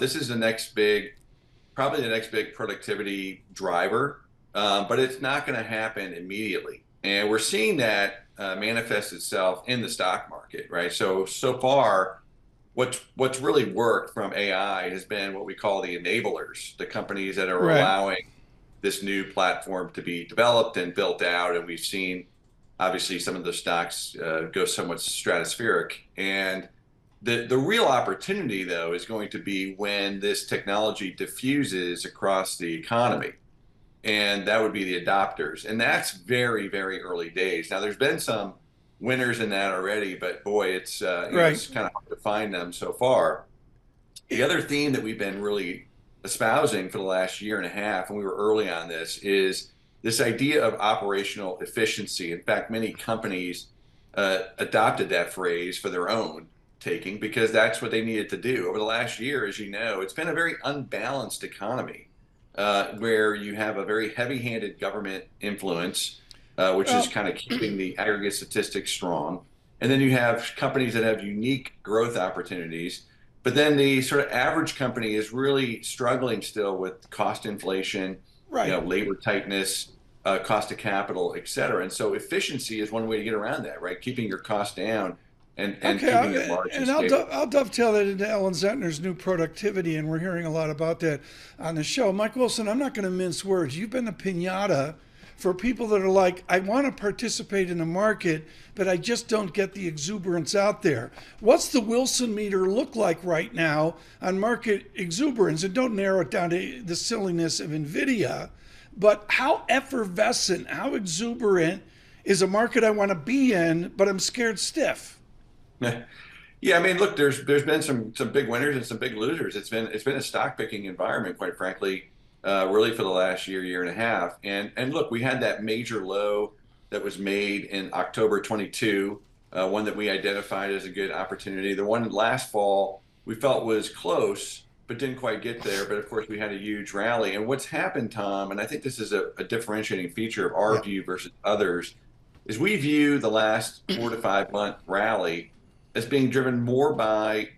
This is probably the next big productivity driver, but it's not going to happen immediately. And we're seeing that manifest itself in the stock market, right? So far, what's really worked from AI has been what we call the enablers, the companies that are Right. allowing this new platform to be developed and built out. And we've seen, obviously, some of the stocks go somewhat stratospheric. And the real opportunity, though, is going to be when this technology diffuses across the economy. And that would be the adopters. And that's very, very early days. Now, there's been some winners in that already, but boy, Right. it's kind of hard to find them so far. The other theme that we've been really espousing for the last year and a half, and we were early on this, is this idea of operational efficiency. In fact, many companies adopted that phrase for their own taking because that's what they needed to do. Over the last year, as you know, it's been a very unbalanced economy where you have a very heavy-handed government influence, which is Well, kind of keeping the aggregate statistics strong. And then you have companies that have unique growth opportunities. But then the sort of average company is really struggling still with cost inflation, right. labor tightness, cost of capital, et cetera. And so efficiency is one way to get around that, right? Keeping your costs down and Okay, keeping your margins and stable. I'll dovetail that into Ellen Zentner's new productivity, and we're hearing a lot about that on the show. Mike Wilson, I'm not going to mince words. You've been a pinata for people that are like, I want to participate in the market, but I just don't get the exuberance out there. What's the Wilson meter look like right now on market exuberance? And don't narrow it down to the silliness of NVIDIA, but how effervescent, how exuberant is a market I want to be in, but I'm scared stiff? Yeah, I mean, look, there's been some big winners and some big losers. It's been a stock picking environment, quite frankly, really for the last year and a half. And look, we had that major low that was made in October 22, one that we identified as a good opportunity. The one last fall we felt was close, but didn't quite get there. But of course, we had a huge rally. And what's happened, Tom, and I think this is a differentiating feature of our Yeah. view versus others, is we view the last 4 to 5 month rally as being driven more by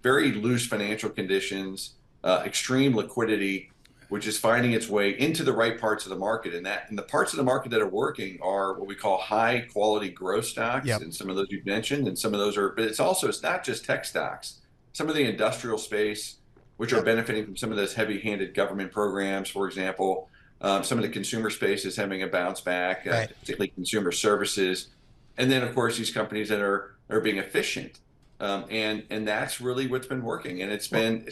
very loose financial conditions, extreme liquidity, which is finding its way into the right parts of the market. And the parts of the market that are working are what we call high quality growth stocks. Yep. And some of those you've mentioned, and some of those are, but it's not just tech stocks. Some of the industrial space, which are Yep. benefiting from some of those heavy handed government programs, for example. Some of the consumer space is having a bounce back, Right. particularly consumer services. And then, of course, these companies that are being efficient. And that's really what's been working. And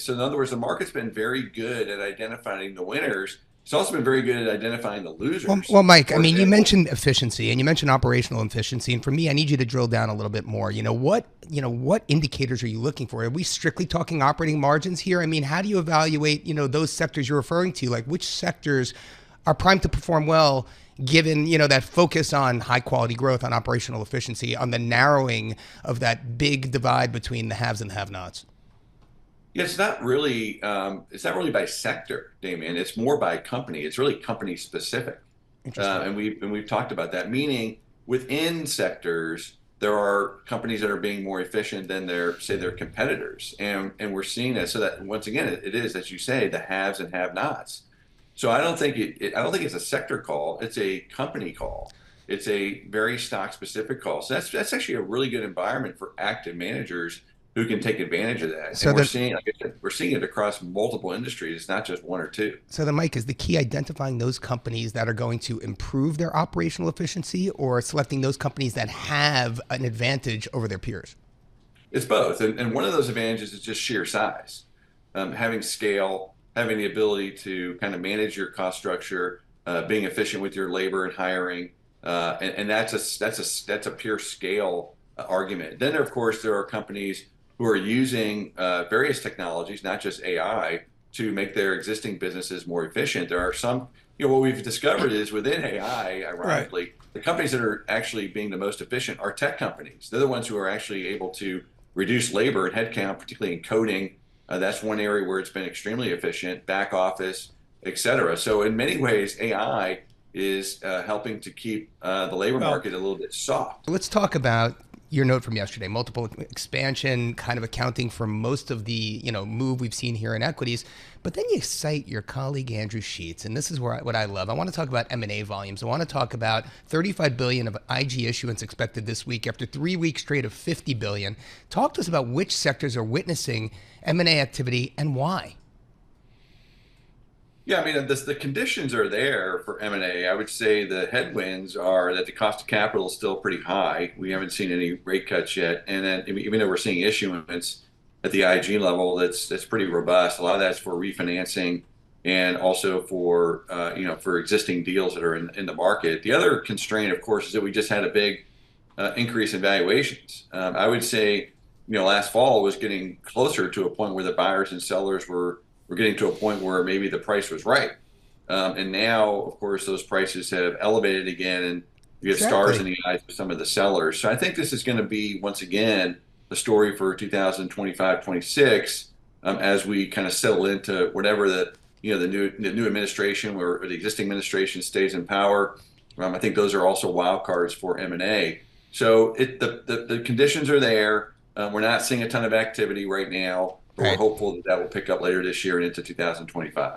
so in other words, the market's been very good at identifying the winners. It's also been very good at identifying the losers. Mike, I For mean, you example, mentioned efficiency and you mentioned operational efficiency. And for me, I need you to drill down a little bit more. What indicators are you looking for? Are we strictly talking operating margins here? I mean, how do you evaluate, those sectors you're referring to? Like which sectors are primed to perform well given, that focus on high quality growth, on operational efficiency, on the narrowing of that big divide between the haves and the have-nots? yeah, it's not really by sector, Damian. It's more by company. It's really company specific. Interesting. And we've talked about that, meaning within sectors, there are companies that are being more efficient than their competitors. And we're seeing that. So that once again, it is, as you say, the haves and have-nots. So I don't think it's a sector call. It's a company call. It's a very stock specific call. So that's actually a really good environment for active managers who can take advantage of that. So And we're then, seeing, like I said, we're seeing it across multiple industries. It's not just one or two. Mike, is the key identifying those companies that are going to improve their operational efficiency or selecting those companies that have an advantage over their peers? It's both. And one of those advantages is just sheer size. Having scale, having the ability to kind of manage your cost structure, being efficient with your labor and hiring. And that's a pure scale argument. Then, of course, there are companies who are using various technologies, not just AI, to make their existing businesses more efficient. There are some, what we've discovered is within AI, Right. ironically, the companies that are actually being the most efficient are tech companies. They're the ones who are actually able to reduce labor and headcount, particularly in coding. That's one area where it's been extremely efficient, back office, et cetera. So in many ways, AI is helping to keep the labor Well, market a little bit soft. Let's talk about, your note from yesterday, multiple expansion, kind of accounting for most of the move we've seen here in equities. But then you cite your colleague Andrew Sheets, and this is what I love. I want to talk about M&A volumes. I want to talk about $35 billion of IG issuance expected this week after 3 weeks straight of $50 billion. Talk to us about which sectors are witnessing M&A activity and why. Yeah, I mean, the conditions are there for M&A. I would say the headwinds are that the cost of capital is still pretty high. We haven't seen any rate cuts yet. And then even though we're seeing issuance at the IG level, that's pretty robust. A lot of that's for refinancing and also for, for existing deals that are in the market. The other constraint, of course, is that we just had a big increase in valuations. I would say, last fall was getting closer to a point where the buyers and sellers were getting to a point where maybe the price was right. And now, of course, those prices have elevated again, and you have stars in the eyes of some of the sellers. So I think this is going to be, once again, the story for 2025-26 as we kind of settle into whatever the new administration or the existing administration stays in power. I think those are also wild cards for M&A. So the conditions are there. We're not seeing a ton of activity right now. But we're hopeful that will pick up later this year and into 2025.